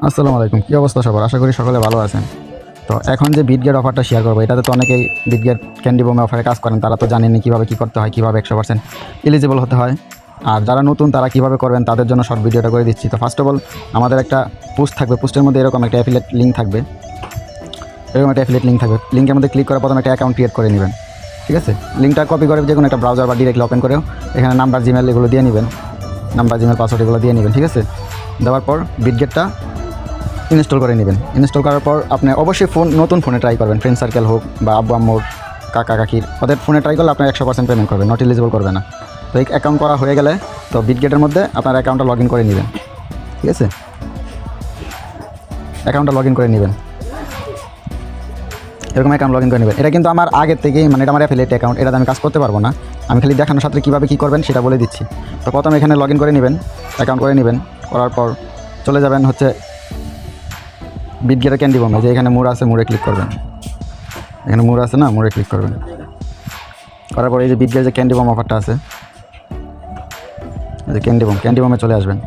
আসসালামু আলাইকুম, কী অবস্থা সবার? আশা করি সকলে ভালো আছেন। তো এখন যে বিটগেট অফারটা শেয়ার করবো, এটাতে তো অনেকেই বিটগেট ক্যান্ডি বোমে অফারে কাজ করেন, তারা তো জানেনই কীভাবে কী করতে হয়, কীভাবে 100% এলিজিবল হতে হয়। আর যারা নতুন তারা কীভাবে করবেন তাদের জন্য শর্ট ভিডিওটা করে দিচ্ছি। তো ফার্স্ট অফ অল আমাদের একটা পোস্ট থাকবে, পোস্টের মধ্যে এরকম একটা অ্যাফিলিয়েট লিঙ্ক থাকবে, লিঙ্কের মধ্যে ক্লিক করে প্রথমে একটা অ্যাকাউন্ট ক্রিয়েট করে নেবেন। ঠিক আছে, লিঙ্কটা কপি করে যে কোনো একটা ব্রাউজার বা ডিরেক্টলি ওপেন করেও এখানে নাম্বার, জিমেল এগুলো দিয়ে নেবেন, পাসওয়ার্ড এগুলো দিয়ে নেবেন। ঠিক আছে, দেওয়ার পর বিটগেটটা ইনস্টল করে নেবেন। ইনস্টল করার পর আপনি অবশ্যই নতুন ফোনে ট্রাই করবেন, ফ্রেন্ড সার্কেল হোক বা আব্বু আম্মুর, কাকা কাকির, ওদের ফোনে ট্রাই করলে আপনার 100% পেমেন্ট করবে, নট এলিজিবল করবে না। তো এই অ্যাকাউন্ট করা হয়ে গেলে তো বিটগেটের মধ্যে আপনার অ্যাকাউন্টটা লগ ইন করে নেবেন। ঠিক আছে, অ্যাকাউন্টটা লগ ইন করে নেবেন, এরকম অ্যাকাউন্ট লগ ইন করে নেবেন। এটা কিন্তু আমার আগের থেকেই, মানে এটা আমার অ্যাফিলিয়েট অ্যাকাউন্ট, এটাতে আমি কাজ করতে পারবো না, আমি খালি দেখানোর সাথে কীভাবে কী করবেন সেটা বলে দিচ্ছি। তো প্রথমে এখানে লগ ইন করে নেবেন, অ্যাকাউন্ট করে নেবেন, করার পর চলে যাবেন হচ্ছে বিটগেটের ক্যান্ডি বোমে, যে এখানে মোড় আছে, মোড়ে ক্লিক করবেন। এখানে মোড় আছে না, মোড়ে ক্লিক করবেন। করার পর এই যে বিটগেটের যে ক্যান্ডি বোম অফারটা আছে, এই যে ক্যান্ডি বোমে চলে আসবেন।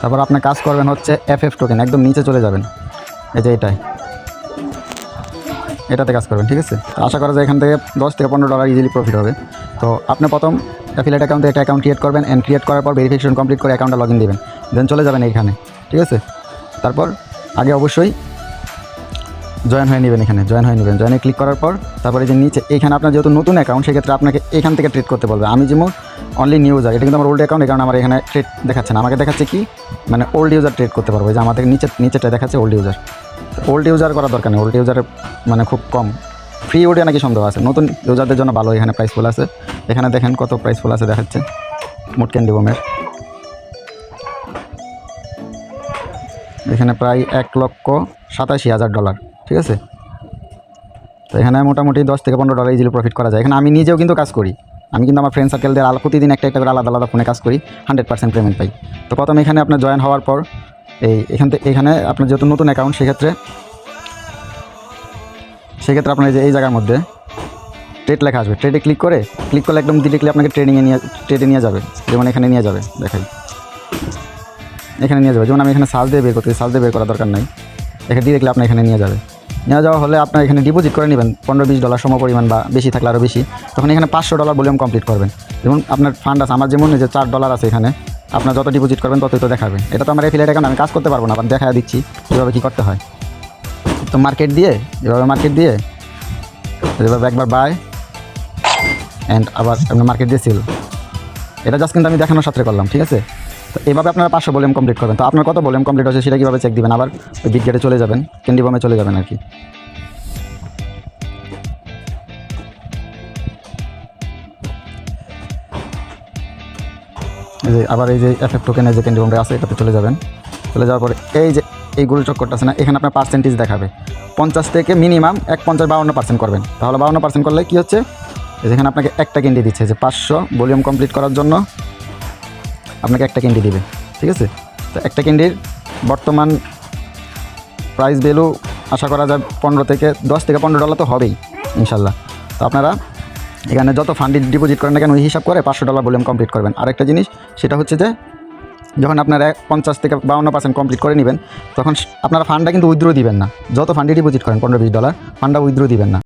তারপর আপনি কাজ করবেন হচ্ছে FF টোকেন, একদম নিচে চলে যাবেন, এই যে এটাতে কাজ করবেন। ঠিক আছে, আশা করা যায় এখান থেকে $10 থেকে $15 ইজিলি প্রফিট হবে। তো আপনি প্রথম অ্যাফিলিয়েট অ্যাকাউন্টে একটা অ্যাকাউন্ট ক্রিয়েট করবেন, অ্যান্ড ক্রিয়েট করার পর ভেরিফিকেশন কমপ্লিট করে অ্যাকাউন্টটা লগ ইন দেবেন, দেন চলে যাবেন এইখানে। ঠিক আছে, তারপর আগে অবশ্যই জয়েন হয়ে নেবেন, জয়েনে ক্লিক করার পর তারপরে যে নিচে এইখানে আপনার যেহেতু নতুন অ্যাকাউন্ট, সেক্ষেত্রে আপনাকে এখান থেকে ট্রেড করতে বলবে। আমি যেমন অনলি নিউ ইউজার, এটা কিন্তু আমার ওল্ড অ্যাকাউন্ট, এই কারণে আমার এখানে ট্রেড দেখাচ্ছে না, আমাকে দেখাচ্ছে কি মানে ওল্ড ইউজার ট্রেড করতে পারবো। যে আমাদের নিচেটা দেখাচ্ছে ওল্ড ইউজার করার দরকার নেই, ওল্ড ইউজারের মানে খুব কম ফ্রি ওডিও নাকি সন্দেহ আছে, নতুন ইউজারদের জন্য ভালো। এখানে প্রাইসফুল আছে, এখানে দেখেন কত প্রাইসফুল আছে দেখাচ্ছে মোট ক্যান্ডি বোমের, এখানে প্রায় $1,87,000। ঠিক আছে, তো এখানে মোটামুটি $10 থেকে $15 ইজিলি প্রফিট করা যায়। এখানে আমি নিজেও কিন্তু কাজ করি, আমি কিন্তু আমার ফ্রেন্ড সার্কেলদের প্রতিদিন একটা করে আলাদা ফোনে কাজ করি, 100% পেমেন্ট পাই। তো প্রথমে এখানে আপনার জয়েন হওয়ার পর এখানে আপনার যেহেতু নতুন অ্যাকাউন্ট, সেক্ষেত্রে আপনার এই জায়গার মধ্যে ট্রেড লেখা আসবে, ট্রেডে ক্লিক করলে একদম ডিরেক্টলি আপনাকে ট্রেডে নিয়ে যাবে। যেমন এখানে নিয়ে যাবে, দেখাই, এখানে নিয়ে যাবে। যেমন আমি এখানে সার্চ দিয়ে বের করার দরকার নাই, এখানে ডিরেক্টলি আপনার এখানে নিয়ে যাওয়া হলে আপনার এখানে ডিপোজিট করে নেবেন $15-20 সম পরিমাণ, বা বেশি থাকলে আরও বেশি। তখন এখানে $500 ভলিউম কমপ্লিট করবেন। যেমন আপনার ফান্ড আছে, আমার যেমন যে $4 আছে, এখানে আপনার যত ডিপোজিট করবেন ততই তো দেখাবে। এটা তো আমার অ্যাফিলিয়েট অ্যাকাউন্ট, আমি কাজ করতে পারবো না, আবার দেখা দিচ্ছি কীভাবে কী করতে হয়। তো মার্কেট দিয়ে এভাবে একবার বাই অ্যান্ড আবার আপনার মার্কেট দিয়ে সেল, এটা জাস্ট কিন্তু আমি দেখানোর সাথে করলাম। ঠিক আছে, তো এইভাবে আপনারা 500 ভলিউম কমপ্লিট করবেন। তো আপনার কত ভলিউম কমপ্লিট হচ্ছে সেটা কীভাবে চেক দিবেন? আবার ওই বিটগেটে চলে যাবেন, ক্যান্ডি বোমে চলে যাবেন আর কি। আবার এই যে FF টোকেনের যে ক্যান্ডি বোমটা আছে, এটাতে চলে যাবেন। চলে যাওয়ার পরে এই গোল চক্করটা আছে না, এখানে আপনার পার্সেন্টেজ দেখাবে 50 থেকে মিনিমাম 52% করবেন। তাহলে 52% করলে কী হচ্ছে, যেখানে আপনাকে একটা ক্যান্ডি দিচ্ছে, যে 500 ভলিউম কমপ্লিট করার জন্য আপনাকে একটা ক্যান্ডি দিবে। ঠিক আছে, তো একটা ক্যান্ডির বর্তমান প্রাইস ভ্যালু আশা করা যায় $10 থেকে $15 তো হবেই ইনশাল্লাহ। তো আপনারা এখানে যত ফান্ডে ডিপোজিট করেন না কেন, ওই হিসাব করে $500 ভলিউম কমপ্লিট করবেন। আরেকটা জিনিস, সেটা হচ্ছে যে যখন আপনারা 50 থেকে 52% কমপ্লিট করে নেবেন, তখন আপনারা ফান্ডটা কিন্তু উইথড্র দিবেন না। যত ফান্ডে ডিপোজিট করেন $15-20, ফান্ডটা উইথড্র দিবেন না।